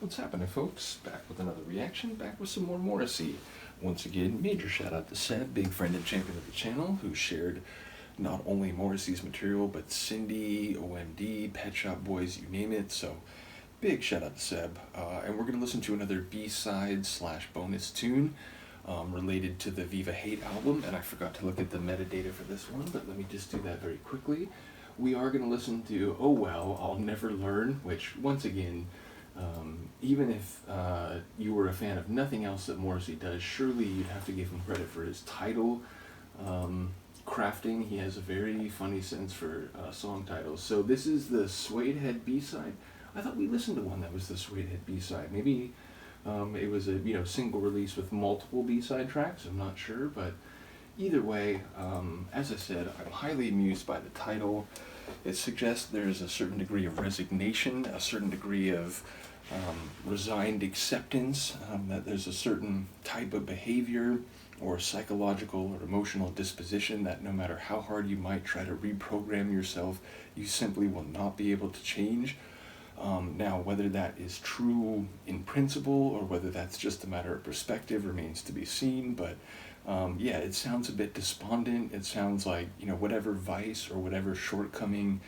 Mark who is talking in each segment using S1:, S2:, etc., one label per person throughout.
S1: What's happening, folks? Back with another reaction, back with some more Morrissey. Once again, major shout out to Seb, big friend and champion of the channel, who shared not only Morrissey's material, but Cindy, OMD, Pet Shop Boys, you name it. So, big shout out to Seb. And we're going to listen to another B-side / bonus tune related to the Viva Hate album. And I forgot to look at the metadata for this one, but let me just do that very quickly. We are going to listen to Oh Well, I'll Never Learn, which, once again, even if you were a fan of nothing else that Morrissey does, surely you'd have to give him credit for his title crafting. He has a very funny sense for song titles. So this is the Suede Head B-side. I thought we listened to one that was the Suede Head B-side. Maybe it was a single release with multiple B-side tracks. I'm not sure, but either way, as I said, I'm highly amused by the title. It suggests there's a certain degree of resignation, a certain degree of resigned acceptance, that there's a certain type of behavior or psychological or emotional disposition that no matter how hard you might try to reprogram yourself, you simply will not be able to change. Now, whether that is true in principle or whether that's just a matter of perspective remains to be seen, but yeah, it sounds a bit despondent. It sounds like, whatever vice or whatever shortcoming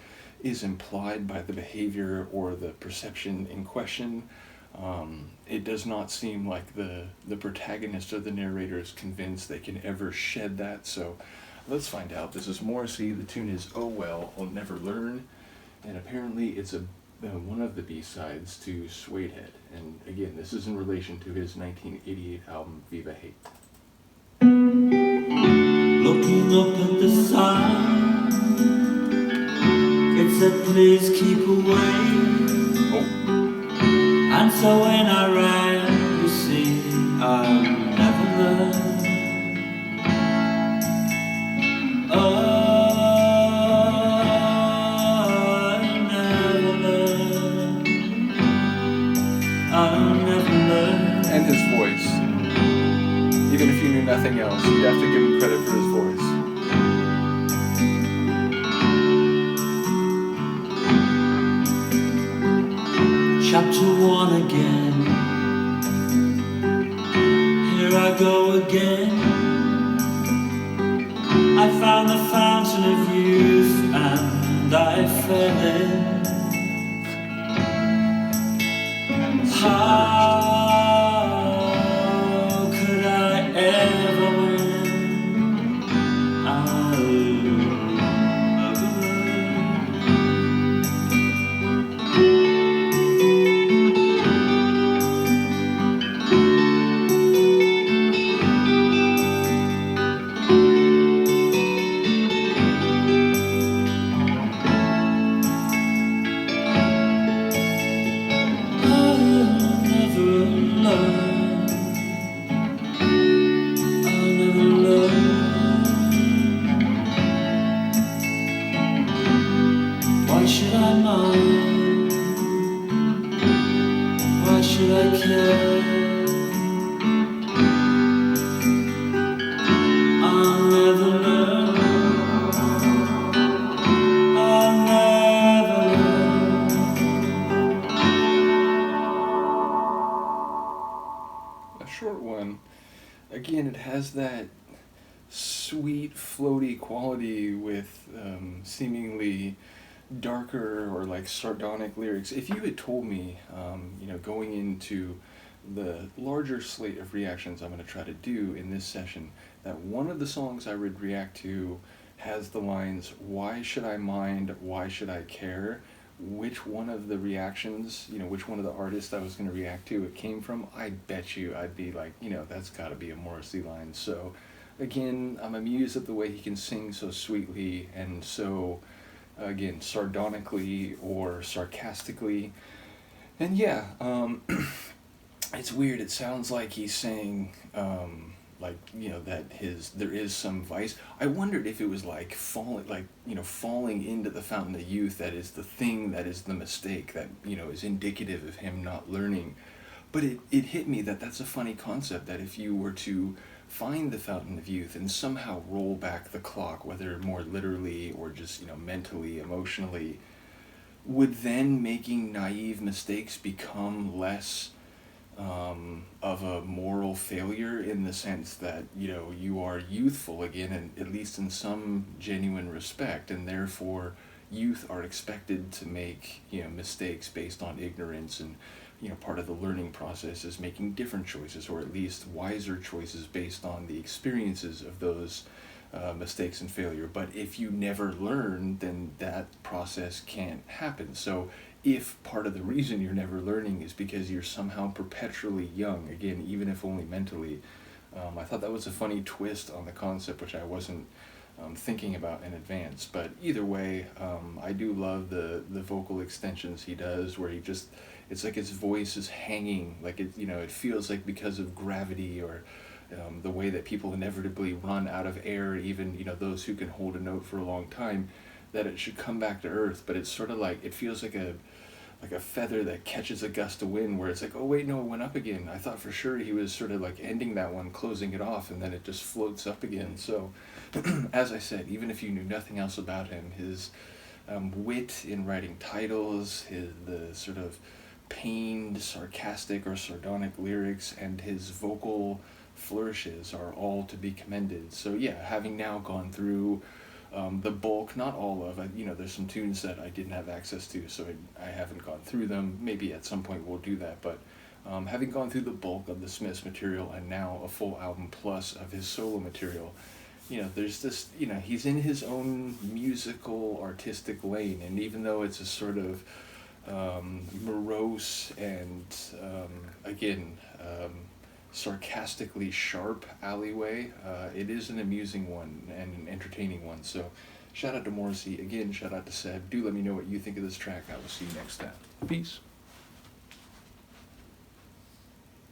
S1: is implied by the behavior or the perception in question, it does not seem like the protagonist or the narrator is convinced they can ever shed that. So let's find out. This is Morrissey. The tune is Oh Well, I'll Never Learn. And apparently it's one of the B-sides to Suede Head. And again, this is in relation to his 1988 album, Viva Hate.
S2: Looking up at the sun, it said please keep away. And so when I ran, you see, I'll never learn. I'll never learn. I'll never learn.
S1: And his voice. Even if you knew nothing else, you'd have to give him credit for his voice.
S2: Chapter 1 again. Here I go again. I found the fountain of youth and I fell in. How could I ever win? I'll never Why should I mind? Why should I care? I'll never learn. I'll never learn.
S1: A short one. Again, it has that sweet, floaty quality with seemingly darker or like sardonic lyrics. If you had told me, going into the larger slate of reactions I'm going to try to do in this session, that one of the songs I would react to has the lines, why should I mind, why should I care, which one of the reactions, which one of the artists I was going to react to it came from, I bet you I'd be like, that's got to be a Morrissey line. So again, I'm amused at the way he can sing so sweetly and so, again, sardonically or sarcastically. And yeah, it's weird. It sounds like he's saying, that there is some vice. I wondered if it was like falling into the fountain of youth that is the thing, that is the mistake, that, is indicative of him not learning. But it hit me that that's a funny concept, that if you were to find the fountain of youth and somehow roll back the clock, whether more literally or just, mentally, emotionally, would then making naive mistakes become less of a moral failure, in the sense that, you know, you are youthful again, and at least in some genuine respect, and therefore youth are expected to make, you know, mistakes based on ignorance, and, you know, part of the learning process is making different choices, or at least wiser choices based on the experiences of those mistakes and failure. But if you never learn, then that process can't happen. So if part of the reason you're never learning is because you're somehow perpetually young, again, even if only mentally, I thought that was a funny twist on the concept, which I wasn't thinking about in advance. But either way, I do love the vocal extensions he does, where he just, it's like his voice is hanging, like it, you know, it feels like because of gravity, or the way that people inevitably run out of air, even, you know, those who can hold a note for a long time, that it should come back to earth. But it's sort of like, it feels like a feather that catches a gust of wind, where it's like, oh wait, no, it went up again. I thought for sure he was sort of like ending that one, closing it off, and then it just floats up again. So as I said, even if you knew nothing else about him, his wit in writing titles, the sort of pained, sarcastic or sardonic lyrics, and his vocal flourishes are all to be commended. So yeah, having now gone through the bulk, not all of, you know, there's some tunes that I didn't have access to, so I haven't gone through them. Maybe at some point we'll do that, but having gone through the bulk of the Smiths material, and now a full album plus of his solo material, you know, there's this, you know, he's in his own musical, artistic lane, and even though it's a sort of morose and, again, sarcastically sharp alleyway, it is an amusing one and an entertaining one. So shout out to Morrissey, again shout out to Seb. Do let me know what you think of this track. I will see you next time. Peace.